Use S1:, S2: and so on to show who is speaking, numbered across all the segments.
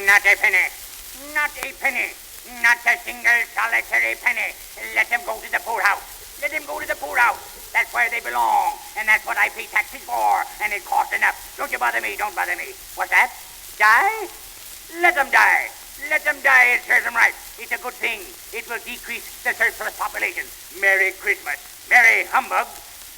S1: Not a penny. Not a penny. Not a single solitary penny. Let them go to the poorhouse. Let them go to the poorhouse. That's where they belong, and that's what I pay taxes for, and it costs enough. Don't you bother me, don't bother me. What's that? Die? Let them die. Let them die, it serves them right. It's a good thing. It will decrease the surplus population. Merry Christmas. Merry humbug.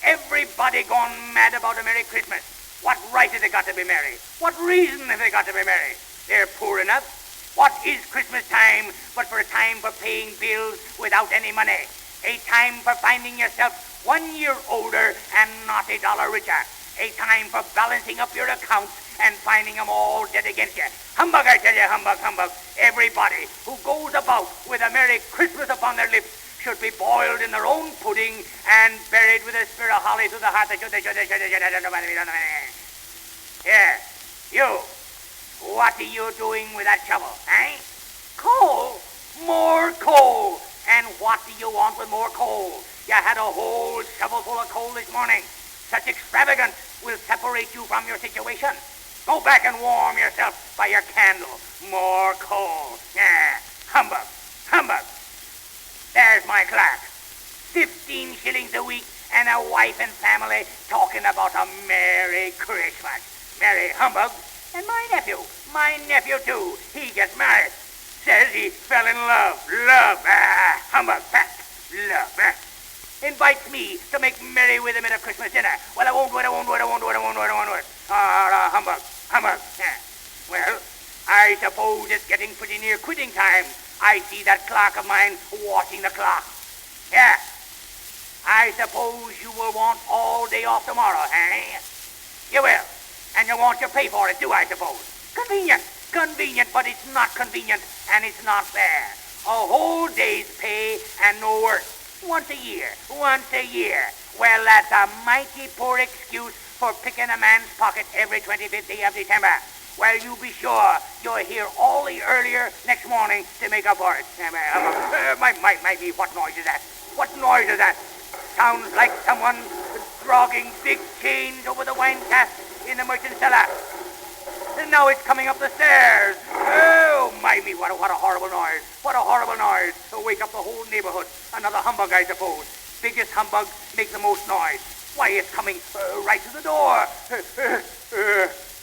S1: Everybody gone mad about a Merry Christmas. What right have they got to be merry? What reason have they got to be merry? They're poor enough. What is Christmas time but for a time for paying bills without any money? A time for finding yourself 1 year older and not $1 richer. A time for balancing up your accounts and finding them all dead against you. Humbug, I tell you, humbug, humbug. Everybody who goes about with a Merry Christmas upon their lips should be boiled in their own pudding and buried with a spear of holly through the heart. Here, you. What are you doing with that shovel, eh? Coal? More coal. And what do you want with more coal? You had a whole shovel full of coal this morning. Such extravagance will separate you from your situation. Go back and warm yourself by your candle. More coal. Yeah, humbug, humbug. There's my clerk. 15 shillings a week and a wife and family talking about a Merry Christmas. Merry humbug. And my nephew too, he gets married. Says he fell in love. Humbug, love. Invites me to make merry with him at a Christmas dinner. Well, I won't. Humbug. Yeah. Well, I suppose it's getting pretty near quitting time. I see that clerk of mine watching the clock. Yeah. I suppose you will want all day off tomorrow, eh? You will. And you want your pay for it, too, I suppose. Convenient, but it's not convenient, and it's not fair. A whole day's pay and no work. Once a year. Well, that's a mighty poor excuse for picking a man's pocket every 25th day of December. Well, you be sure you're here all the earlier next morning to make up for it. Might be, what noise is that? Sounds like someone dragging big chains over the wine cask in the merchant cellar. And now it's coming up the stairs. Oh, me, what a horrible noise. To wake up the whole neighborhood. Another humbug, I suppose. Biggest humbug make the most noise. Why, it's coming right to the door.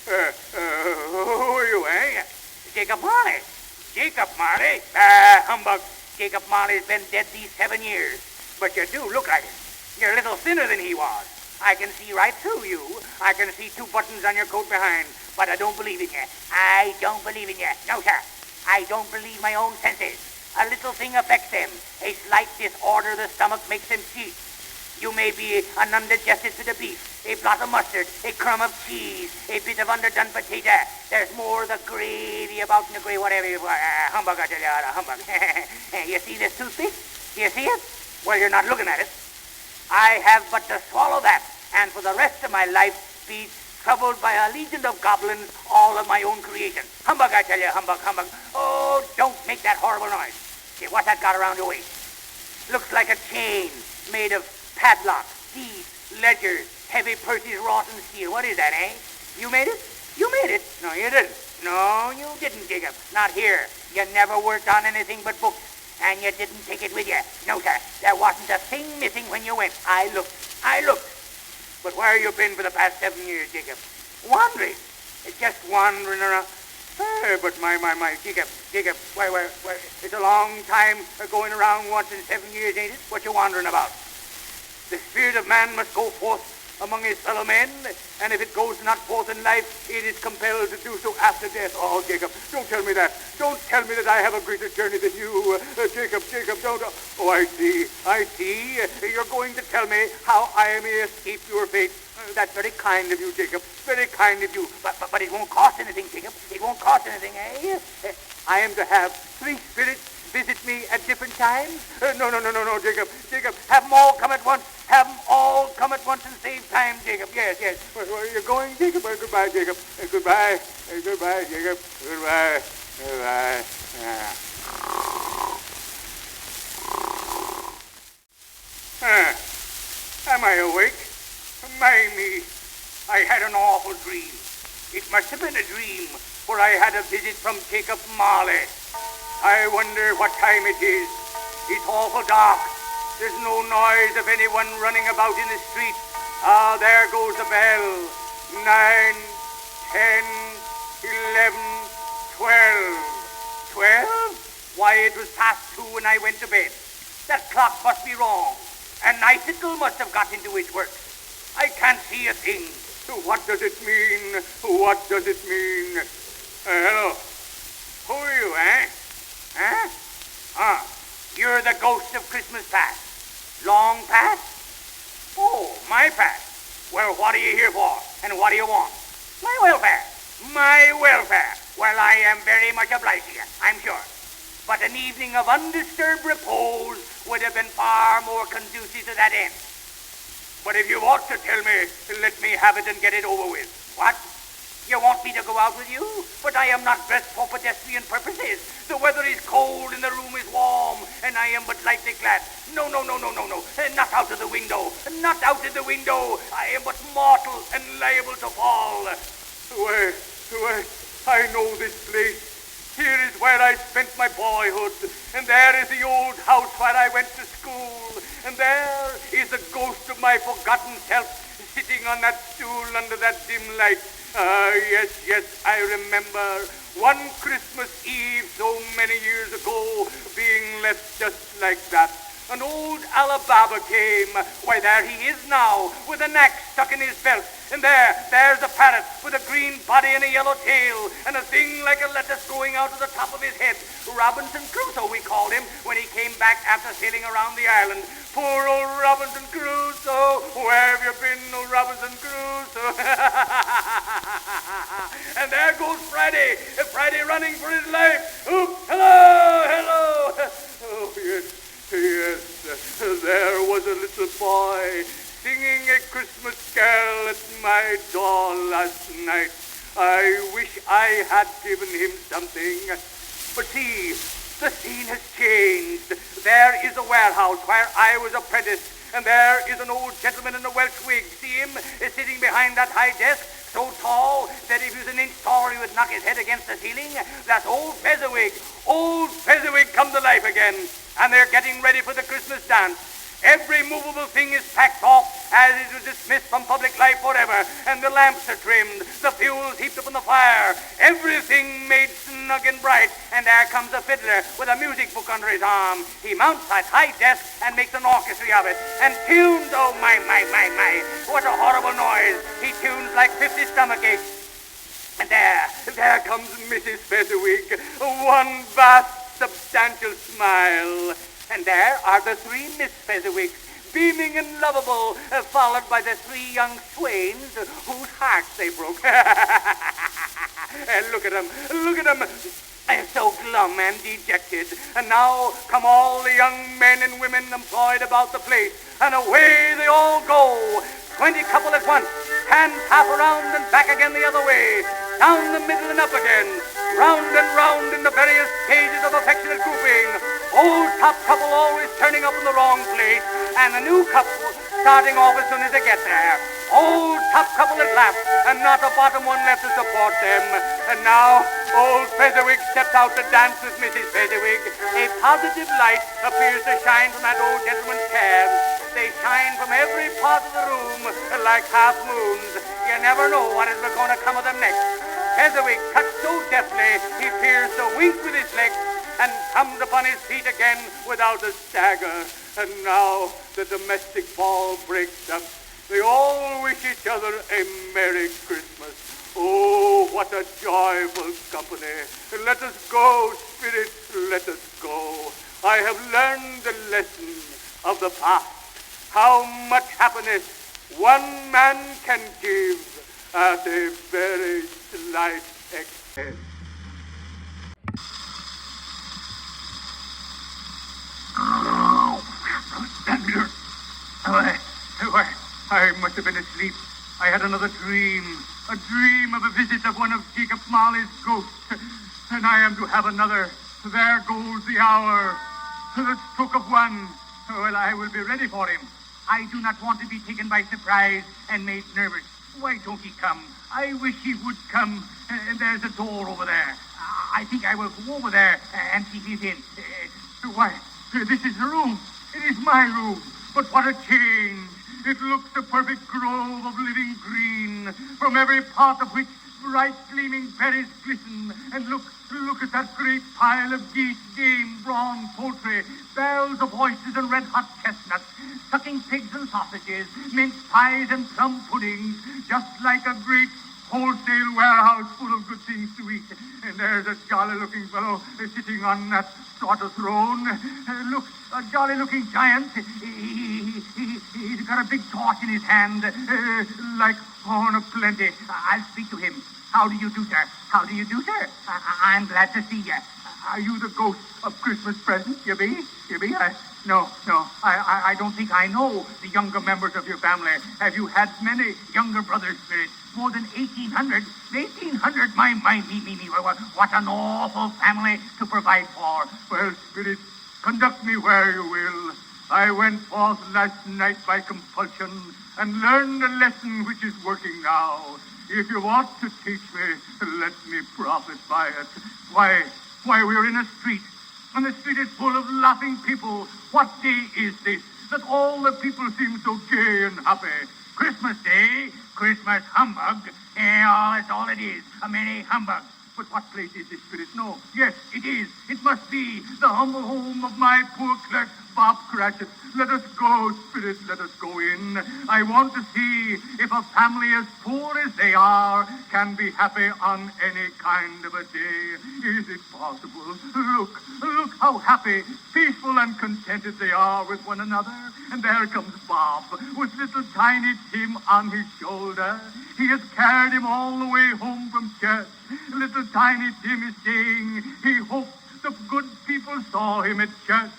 S1: Who are you, eh? Jacob Marley. Humbug. Jacob Marley's been dead these 7 years. But you do look like it. You're a little thinner than he was. I can see right through you. I can see 2 buttons on your coat behind. But I don't believe in you. No, sir. I don't believe my own senses. A little thing affects them. A slight disorder of the stomach makes them cheat. You may be an undigested bit of beef, a blot of mustard, a crumb of cheese, a bit of underdone potato. There's more of the gravy about in the gravy, whatever you want. Humbug, I tell you, humbug. You see this toothpick? You see it? Well, you're not looking at it. I have but to swallow that, and for the rest of my life be troubled by a legion of goblins, all of my own creation. Humbug, I tell you, humbug. Oh, don't make that horrible noise. See, what's that got around your waist? Looks like a chain made of padlocks, keys, ledgers, heavy purses wrought in steel. What is that, eh? You made it? No, you didn't. No, you didn't, Jacob. Not here. You never worked on anything but books, and you didn't take it with you. No, sir. There wasn't a thing missing when you went. I looked. But where you been for the past 7 years, Jacob? Wandering. Just wandering around. But my, Jacob, why, it's a long time going around once in 7 years, ain't it? What you wandering about? The spirit of man must go forth among his fellow men, and if it goes not forth in life, it is compelled to do so after death. Oh, Jacob, don't tell me that. Don't tell me that I have a greater journey than you. Jacob, don't. Oh, I see. You're going to tell me how I may escape your fate. That's very kind of you, Jacob. Very kind of you. But it won't cost anything, Jacob. It won't cost anything, eh? I am to have 3 spirits visit me at different times? No, Jacob. Have them all come at once. And save time, Jacob. Yes. Where are you going, Jacob? Goodbye, Jacob. Goodbye, Jacob. Goodbye. Am I awake? Me. I had an awful dream. It must have been a dream, for I had a visit from Jacob Marley. I wonder what time it is. It's awful dark. There's no noise of anyone running about in the street. Ah, there goes the bell. 9, 10, 11, 12. 12? Why, it was past 2 when I went to bed. That clock must be wrong. An icicle must have got into its work. I can't see a thing. What does it mean? What does it mean? Hello. Who are you, eh? Huh? Ah, you're the ghost of Christmas past. Long past? Oh, my past. Well, what are you here for? And what do you want? My welfare. My welfare. Well, I am very much obliged to you, I'm sure. But an evening of undisturbed repose would have been far more conducive to that end. But if you ought to tell me, let me have it and get it over with. What? You want me to go out with you? But I am not dressed for pedestrian purposes. The weather is cold and the room is warm, and I am but lightly clad. No. Not out of the window. Not out of the window. I am but mortal and liable to fall. Why, I know this place. Here is where I spent my boyhood, and there is the old house where I went to school, and there is the ghost of my forgotten self sitting on that stool under that dim light. Ah, yes, I remember one Christmas Eve so many years ago being left just like that. An old Alabama came. Why, there he is now, with an axe stuck in his belt. And there's a parrot with a green body and a yellow tail, and a thing like a lettuce going out of the top of his head. Robinson Crusoe, we called him, when he came back after sailing around the island. Poor old Robinson Crusoe, where have you been, old Robinson Crusoe? And there goes Friday running for his life. Oop, hello. Oh, yes, there was a little boy singing a Christmas carol at my door last night. I wish I had given him something. But see, the scene has changed. There is a warehouse where I was apprenticed, and there is an old gentleman in a Welsh wig. See him sitting behind that high desk, so tall that if he was an inch taller he would knock his head against the ceiling. That's old Fezziwig. Old Fezziwig come to life again, and they're getting ready for the Christmas dance. Every movable thing is packed off as it was dismissed from public life forever, and the lamps are trimmed, the fuel's heaped up on the fire, everything made snug and bright, and there comes a fiddler with a music book under his arm. He mounts that high desk and makes an orchestra of it, and tunes, oh my, what a horrible noise. He tunes like 50 stomach aches. And there comes Mrs. Fezziwig, one vast, substantial smile. And there are the 3 Miss Fezziwigs, beaming and lovable, followed by the 3 young swains whose hearts they broke. And look at them. They're so glum and dejected. And now come all the young men and women employed about the place, and away they all go. 20 couple at once, hands half around and back again the other way, down the middle and up again, round and round in the various stages of affectionate grouping. Old top couple always turning up in the wrong place, and the new couple starting off as soon as they get there. Old top couple at last, and not a bottom one left to support them. And now old Fezziwig steps out to dance with Mrs. Fezziwig. A positive light appears to shine from that old gentleman's calves. They shine from every part of the room like half moons. You never know what is going to come of them next. Fezziwig cuts so deftly, he appears to wink with his legs and comes upon his feet again without a stagger. And now the domestic ball breaks up. They all wish each other a Merry Christmas. Oh, what a joyful company. Let us go, spirit, let us go. I have learned the lesson of the past. How much happiness one man can give at a very slight expense. I must have been asleep. I had another dream. A dream of a visit of one of Jacob Marley's ghosts. And I am to have another. There goes the hour. The stroke of 1. Well, I will be ready for him. I do not want to be taken by surprise and made nervous. Why don't he come? I wish he would come. And there's a door over there. I think I will go over there and see if he's in. Why, this is the room. It is my room. But what a change. It looks a perfect grove of living green, from every part of which bright gleaming berries glisten. And look at that great pile of geese, game, brawn, poultry, bells of oysters and red-hot chestnuts, sucking pigs and sausages, mince pies and plum puddings, just like a great wholesale warehouse full of good things to eat. And there's a jolly-looking fellow sitting on that sort of throne. Look, a jolly-looking giant. He's got a big torch in his hand, like horn of plenty. I'll speak to him. How do you do, sir? How do you do, sir? I'm glad to see you. Are you the ghost of Christmas presents, you be? No. I don't think I know the younger members of your family. Have you had many younger brothers, Spirit? More than 1,800? 1,800? My, me. What an awful family to provide for. Well, Spirit, conduct me where you will. I went forth last night by compulsion and learned a lesson which is working now. If you want to teach me, let me profit by it. Why, we're in a street, and the street is full of laughing people. What day is this, that all the people seem so gay and happy? Christmas Day? Christmas humbug? That's all it is, a merry humbug. But what place is this, Spirit? No, yes, it is. It must be the humble home of my poor clerk, Bob Cratchit. Let us go, Spirit, let us go in. I want to see if a family as poor as they are can be happy on any kind of a day. Is it possible? Look how happy, peaceful and contented they are with one another. And there comes Bob with little tiny Tim on his shoulder. He has carried him all the way home from church. Little tiny Tim is saying he hopes the good people saw him at church,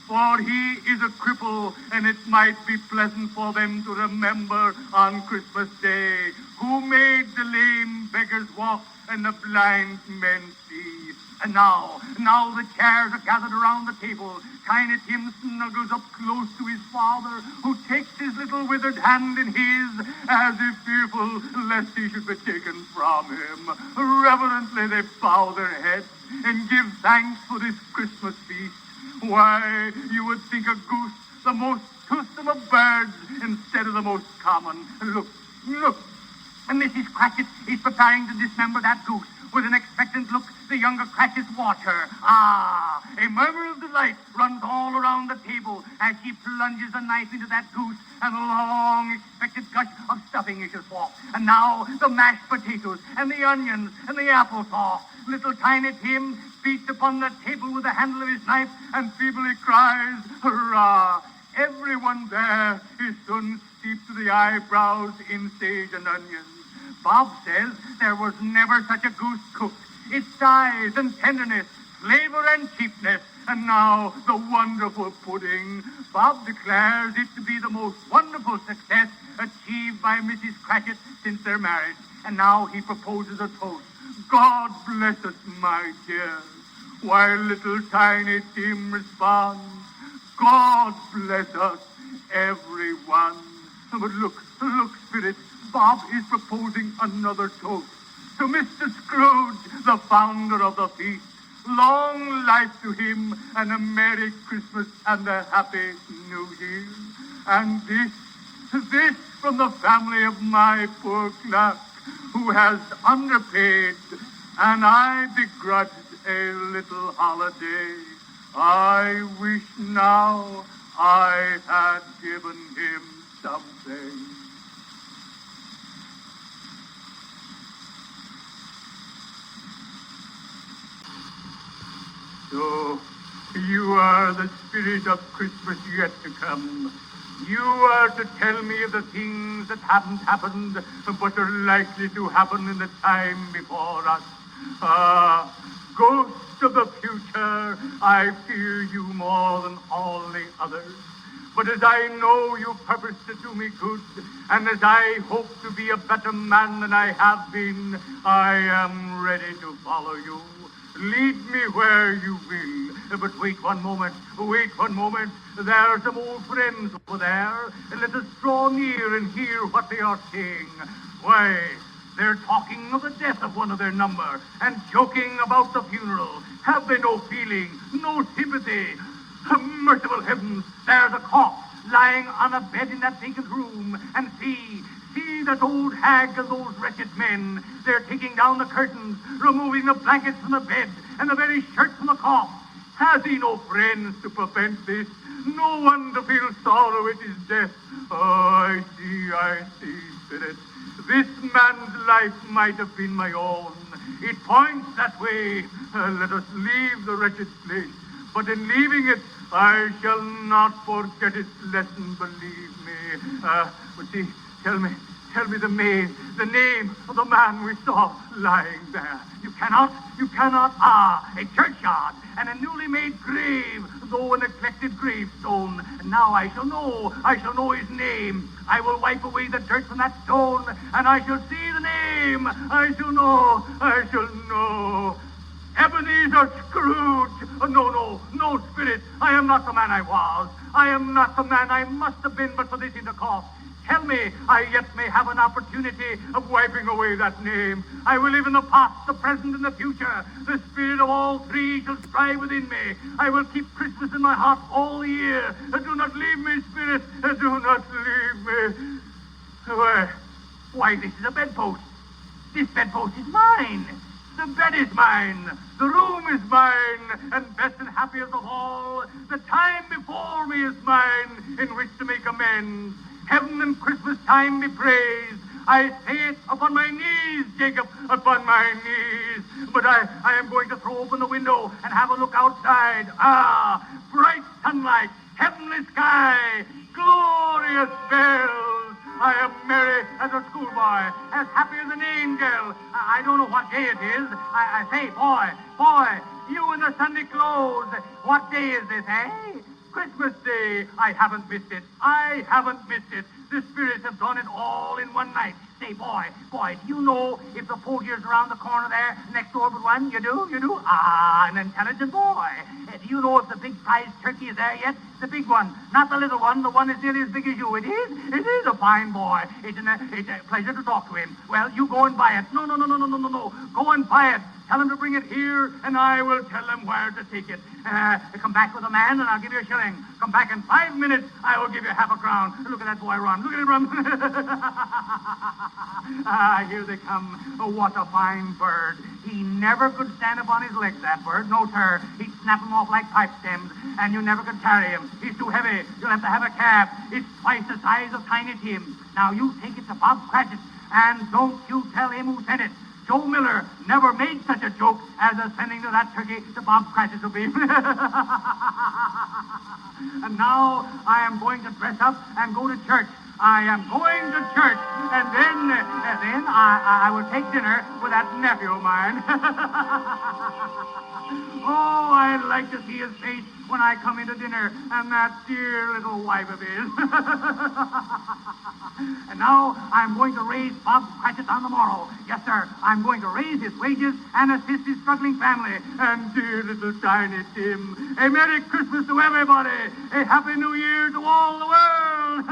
S1: for he is a cripple, and it might be pleasant for them to remember on Christmas Day who made the lame beggars walk and the blind men see. And now the chairs are gathered around the table. Tiny Tim snuggles up close to his father, who takes his little withered hand in his, as if fearful lest he should be taken from him. Reverently they bow their heads and give thanks for this Christmas feast. Why, you would think a goose the most toothsome of birds instead of the most common. Look, and Mrs. Cratchit is preparing to dismember that goose. With an expectant look, the younger Cratchits watch her. A murmur of delight runs all around the table as she plunges a knife into that goose, and a long expected gush of stuffing issues forth. And now the mashed potatoes, and the onions, and the applesauce. Little tiny Tim beats upon the table with the handle of his knife and feebly cries, "Hurrah!" Everyone there is soon steeped to the eyebrows in sage and onions. Bob says there was never such a goose cooked. Its size and tenderness, flavor and cheapness, and now the wonderful pudding. Bob declares it to be the most wonderful success achieved by Mrs. Cratchit since their marriage. And now he proposes a toast. God bless us, my dears. While little tiny Tim responds, God bless us, everyone. But look, Spirit, Bob is proposing another toast. To Mr. Scrooge, the founder of the feast. Long life to him, and a Merry Christmas and a Happy New Year. And this from the family of my poor clerk, who has underpaid, and I begrudged a little holiday. I wish now I had given him something. So, you are the spirit of Christmas yet to come. You are to tell me of the things that haven't happened, but are likely to happen in the time before us. Ghost of the future, I fear you more than all the others. But as I know you purpose to do me good, and as I hope to be a better man than I have been, I am ready to follow you.
S2: Lead me where you will. But wait one moment. Wait one moment. There are some old friends over there. Let us draw near and hear what they are saying. Why, they're talking of the death of one of their number and joking about the funeral. Have they no feeling, no sympathy? Merciful heavens, there's a corpse lying on a bed in that vacant room. And see that old hag and those wretched men. They're taking down the curtains, removing the blankets from the bed and the very shirt from the corpse. Has he no friends to prevent this? No one to feel sorrow at his death? Oh, I see, Spirit. This man's life might have been my own. It points that way. Let us leave the wretched place. But in leaving it, I shall not forget its lesson, believe me. But see, tell me the name of the man we saw lying there. You cannot? A churchyard and a newly made grave, though a neglected gravestone. And now I shall know his name. I will wipe away the dirt from that stone, and I shall see the name. I shall know. Ebenezer Scrooge. No, Spirit. I am not the man I was. I am not the man I must have been but for this intercourse. Tell me, I yet may have an opportunity of wiping away that name. I will live in the past, the present, and the future. The spirit of all three shall strive within me. I will keep Christmas in my heart all the year. Do not leave me, Spirit. Do not leave me. Why, this is a bedpost. This bedpost is mine. The bed is mine. The room is mine. And best and happiest of all, the time before me is mine in which to make amends. Heaven and Christmas time be praised. I say it upon my knees, Jacob, upon my knees. But I am going to throw open the window and have a look outside. Bright sunlight, heavenly sky, glorious bells. I am merry as a schoolboy, as happy as an angel. I don't know what day it is. I say, boy, you in the Sunday clothes. What day is this, eh? Christmas Day. I haven't missed it. The spirits have done it all in one night. Say, boy, do you know if the portier's around the corner there, next door but one? You do? An intelligent boy. Do you know if the big prize turkey is there yet? The big one, not the little one. The one is nearly as big as you. It is a fine boy. It's a pleasure to talk to him. Well, you go and buy it. No. Go and buy it. Tell him to bring it here, and I will tell him where to take it. Come back with a man, and I'll give you a shilling. Come back in 5 minutes, I will give you half a crown. Look at that boy run. Look at him run. Here they come. Oh, what a fine bird. He never could stand upon his legs, that bird. No, sir. He'd snap them off like pipe stems, and you never could carry him. He's too heavy. You'll have to have a cab. It's twice the size of Tiny Tim. Now, you take it to Bob Cratchit, and don't you tell him who sent it. Joe Miller never made such a joke as sending to that turkey to Bob Cratchit to be. And now I am going to dress up and go to church. I am going to church, and then I will take dinner with that nephew of mine. Oh, I like to see his face when I come into dinner, and that dear little wife of his. And now I'm going to raise Bob Cratchit on the morrow. Yes, sir, I'm going to raise his wages and assist his struggling family. And dear little Tiny Tim, a Merry Christmas to everybody, a Happy New Year to all the world.